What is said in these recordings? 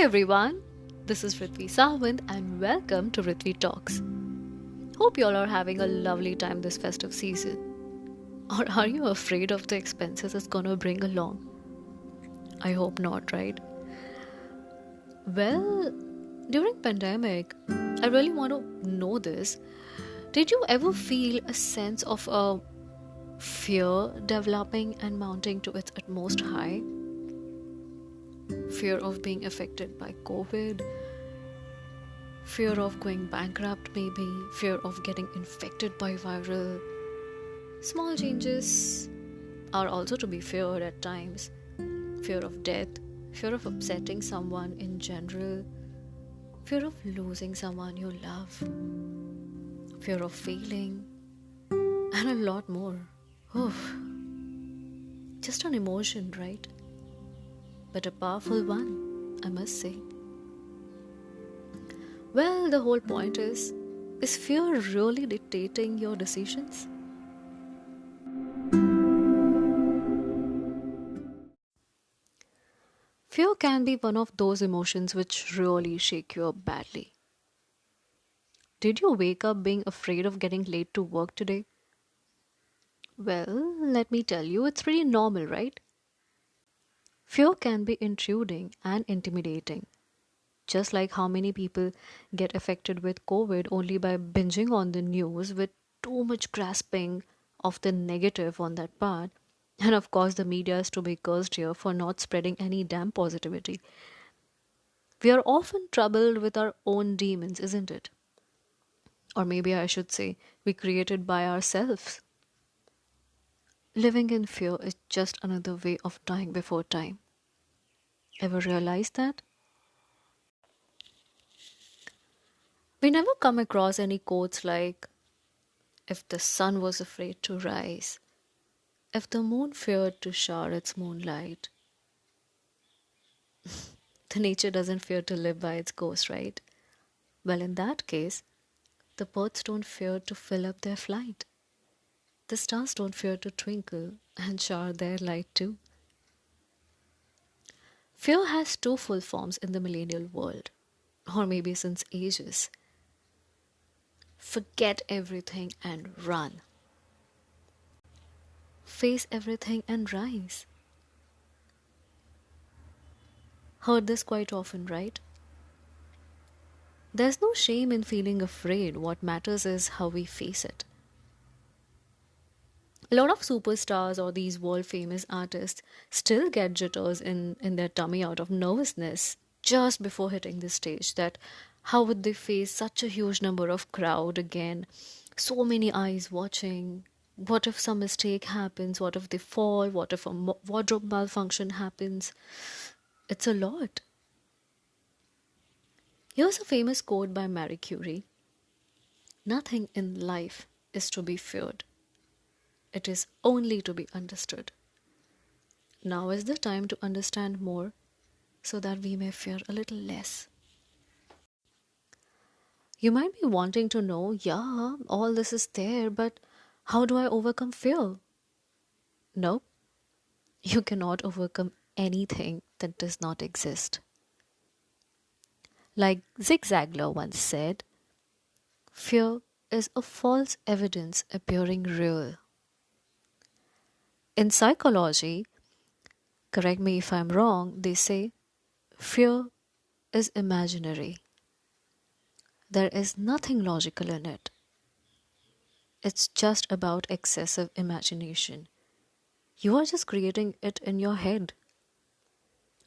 everyone, this is Vritvi Talks and welcome to Vritvi Talks. Hope you all are having a lovely time this festive season. Or are you afraid of the expenses it's gonna bring along? I hope not, right? Well, during pandemic, I really want to know this. Did you ever feel a sense of a fear developing and mounting to its utmost high? Fear of being affected by COVID, fear of going bankrupt, maybe, fear of getting infected by viral. Small changes are also to be feared at times. Fear of death, fear of upsetting someone in general, fear of losing someone you love, fear of failing, and a lot more. Oof. Just an emotion, right? But a powerful one, I must say. Well, the whole point is fear really dictating your decisions? Fear can be one of those emotions which really shake you up badly. Did you wake up being afraid of getting late to work today? Well, let me tell you, it's pretty normal, right? Fear can be intruding and intimidating. Just like how many people get affected with COVID only by binging on the news with too much grasping of the negative on that part. And of course, the media is to be cursed here for not spreading any damn positivity. We are often troubled with our own demons, isn't it? Or maybe I should say, we created by ourselves. Living in fear is just another way of dying before time. Ever realize that? We never come across any quotes like, if the sun was afraid to rise, if the moon feared to shower its moonlight. The nature doesn't fear to live by its ghost, right? Well, in that case, the birds don't fear to fill up their flight. The stars don't fear to twinkle and shower their light too. Fear has two full forms in the millennial world, or maybe since ages. Forget everything and run. Face everything and rise. Heard this quite often, right? There's no shame in feeling afraid. What matters is how we face it. A lot of superstars or these world famous artists still get jitters in their tummy out of nervousness just before hitting the stage. That how would they face such a huge number of crowd again? So many eyes watching. What if some mistake happens? What if they fall? What if a wardrobe malfunction happens? It's a lot. Here's a famous quote by Marie Curie: nothing in life is to be feared, it is only to be understood. Now is the time to understand more so that we may fear a little less. You might be wanting to know, yeah, all this is there, but how do I overcome fear? No, you cannot overcome anything that does not exist. Like Zig Ziglar once said, fear is a false evidence appearing real. In psychology, correct me if I'm wrong, they say fear is imaginary. There is nothing logical in it. It's just about excessive imagination. You are just creating it in your head.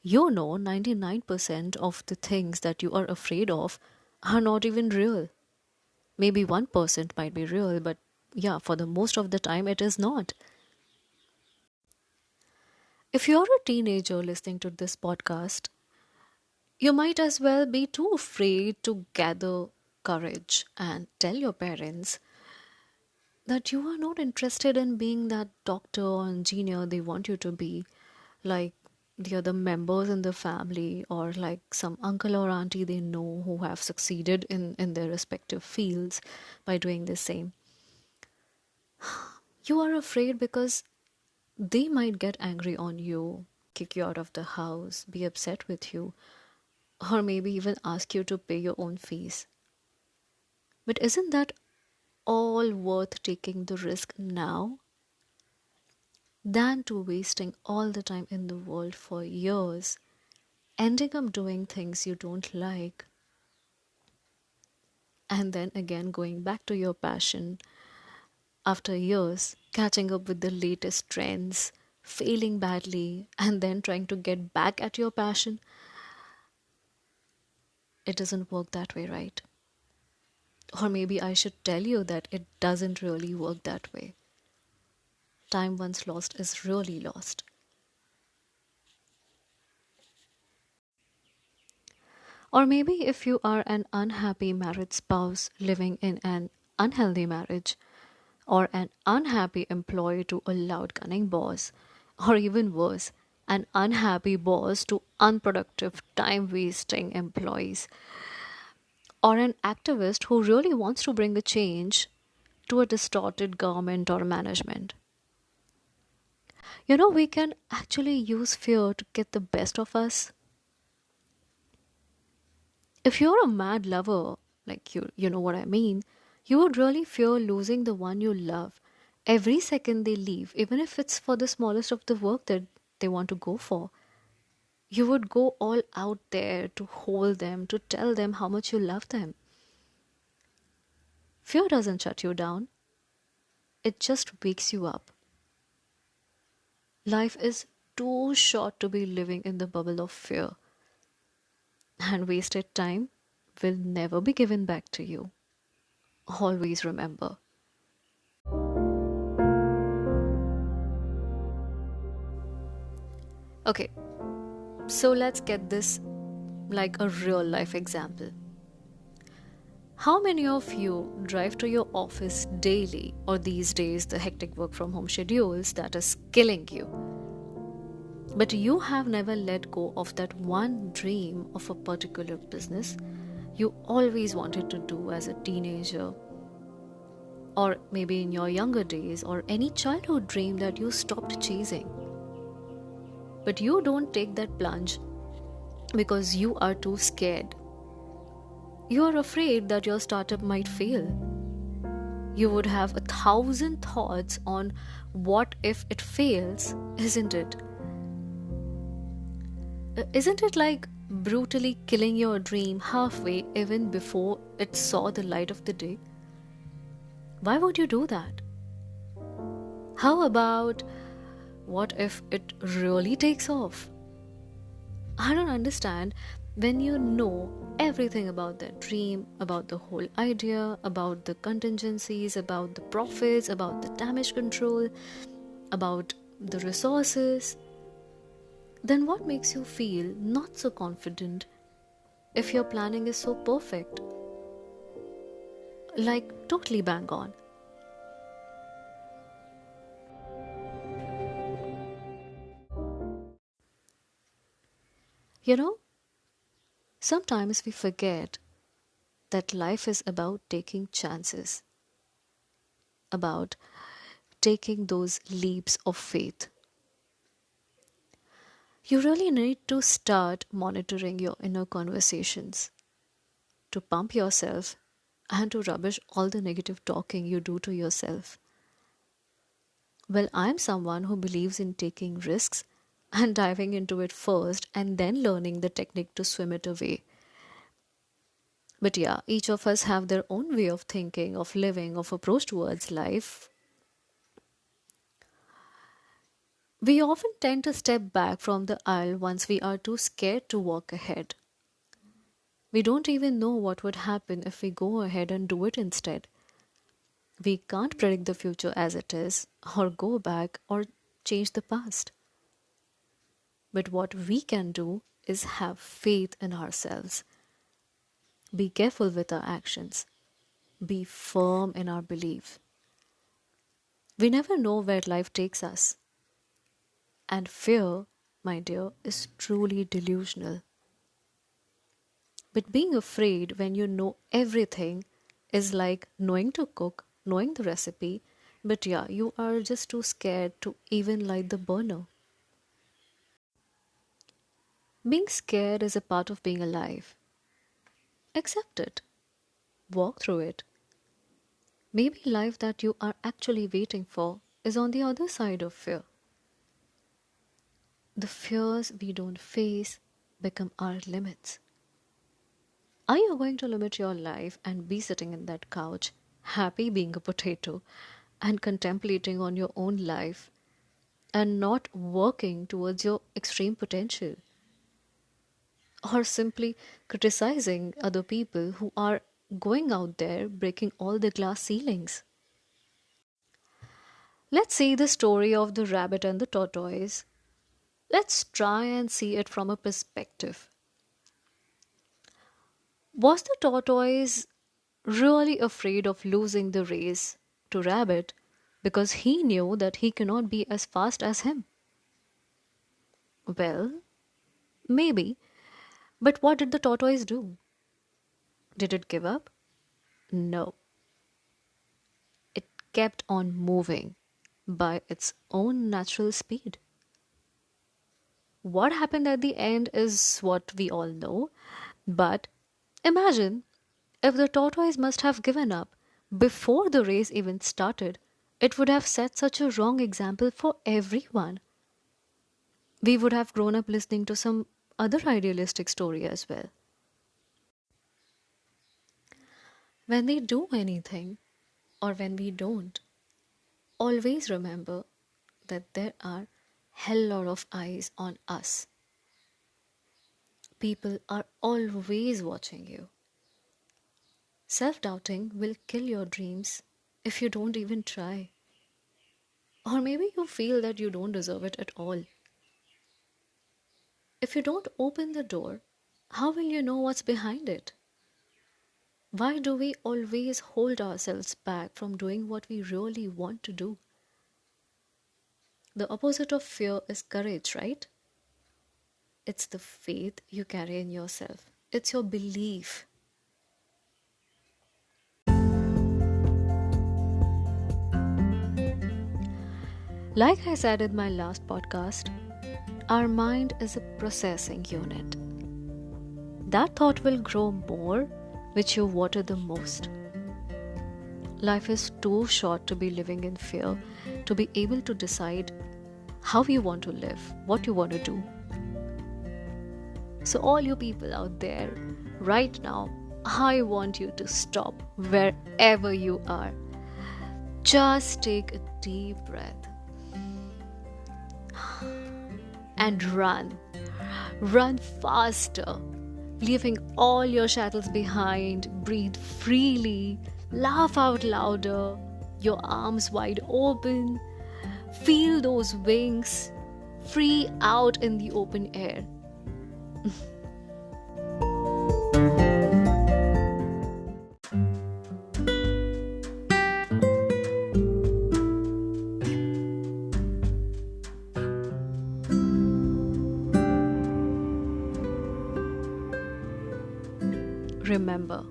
You know 99% of the things that you are afraid of are not even real. Maybe 1% might be real, but yeah, for the most of the time it is not. If you're a teenager listening to this podcast, you might as well be too afraid to gather courage and tell your parents that you are not interested in being that doctor or engineer they want you to be, like the other members in the family, or like some uncle or auntie they know who have succeeded in their respective fields by doing the same. You are afraid because they might get angry on you, kick you out of the house, be upset with you, or maybe even ask you to pay your own fees. But isn't that all worth taking the risk now than to wasting all the time in the world for years, ending up doing things you don't like, and then again going back to your passion after years, catching up with the latest trends, failing badly, and then trying to get back at your passion? It doesn't work that way, right? Or maybe I should tell you that it doesn't really work that way. Time once lost is really lost. Or maybe if you are an unhappy married spouse living in an unhealthy marriage, or an unhappy employee to a loud cunning boss, or even worse, an unhappy boss to unproductive, time wasting employees, or an activist who really wants to bring a change to a distorted government or management. We can actually use fear to get the best of us. If you're a mad lover, like you know what I mean, you would really fear losing the one you love every second they leave, even if it's for the smallest of the work that they want to go for. You would go all out there to hold them, to tell them how much you love them. Fear doesn't shut you down, it just wakes you up. Life is too short to be living in the bubble of fear, and wasted time will never be given back to you. Always remember. Okay, so let's get this like a real life example. How many of you drive to your office daily, or these days the hectic work from home schedules that is killing you? But you have never let go of that one dream of a particular business you always wanted to do as a teenager, or maybe in your younger days, or any childhood dream that you stopped chasing. But you don't take that plunge because you are too scared. You are afraid that your startup might fail. You would have 1,000 thoughts on what if it fails, isn't it? Isn't it like brutally killing your dream halfway even before it saw the light of the day? Why would you do that? How about what if it really takes off? I don't understand when you know everything about that dream, about the whole idea, about the contingencies, about the profits, about the damage control, about the resources, then what makes you feel not so confident if your planning is so perfect? Like totally bang on. You know, sometimes we forget that life is about taking chances, about taking those leaps of faith. You really need to start monitoring your inner conversations, to pump yourself, and to rubbish all the negative talking you do to yourself. Well, I'm someone who believes in taking risks and diving into it first and then learning the technique to swim it away. But yeah, each of us have their own way of thinking, of living, of approach towards life. We often tend to step back from the aisle once we are too scared to walk ahead. We don't even know what would happen if we go ahead and do it instead. We can't predict the future as it is, or go back, or change the past. But what we can do is have faith in ourselves, be careful with our actions, be firm in our belief. We never know where life takes us. And fear, my dear, is truly delusional. But being afraid when you know everything is like knowing to cook, knowing the recipe, but yeah, you are just too scared to even light the burner. Being scared is a part of being alive. Accept it, walk through it. Maybe life that you are actually waiting for is on the other side of fear. The fears we don't face become our limits. Are you going to limit your life and be sitting in that couch, happy being a potato, and contemplating on your own life and not working towards your extreme potential? Or simply criticizing other people who are going out there breaking all the glass ceilings? Let's see the story of the rabbit and the tortoise. Let's try and see it from a perspective. Was the tortoise really afraid of losing the race to Rabbit because he knew that he cannot be as fast as him? Well, maybe. But what did the tortoise do? Did it give up? No. It kept on moving by its own natural speed. What happened at the end is what we all know, but imagine if the tortoise must have given up before the race even started, it would have set such a wrong example for everyone. We would have grown up listening to some other idealistic story as well. When we do anything or when we don't, always remember that there are hell lot of eyes on us. People are always watching you. Self doubting will kill your dreams if you don't even try. Or maybe you feel that you don't deserve it at all. If you don't open the door, how will you know what's behind it? Why do we always hold ourselves back from doing what we really want to do? The opposite of fear is courage, right? It's the faith you carry in yourself, it's your belief. Like I said in my last podcast, our mind is a processing unit. That thought will grow more which you water the most. Life is too short to be living in fear, to be able to decide how you want to live, what you want to do. So, all you people out there, right now, I want you to stop wherever you are. Just take a deep breath and run. Run faster, leaving all your shackles behind. Breathe freely, laugh out louder, your arms wide open. Feel those wings free out in the open air. Remember,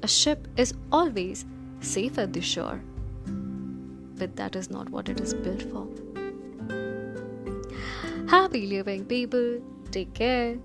a ship is always safe at the shore, but that is not what it is built for. Happy living, people. Take care.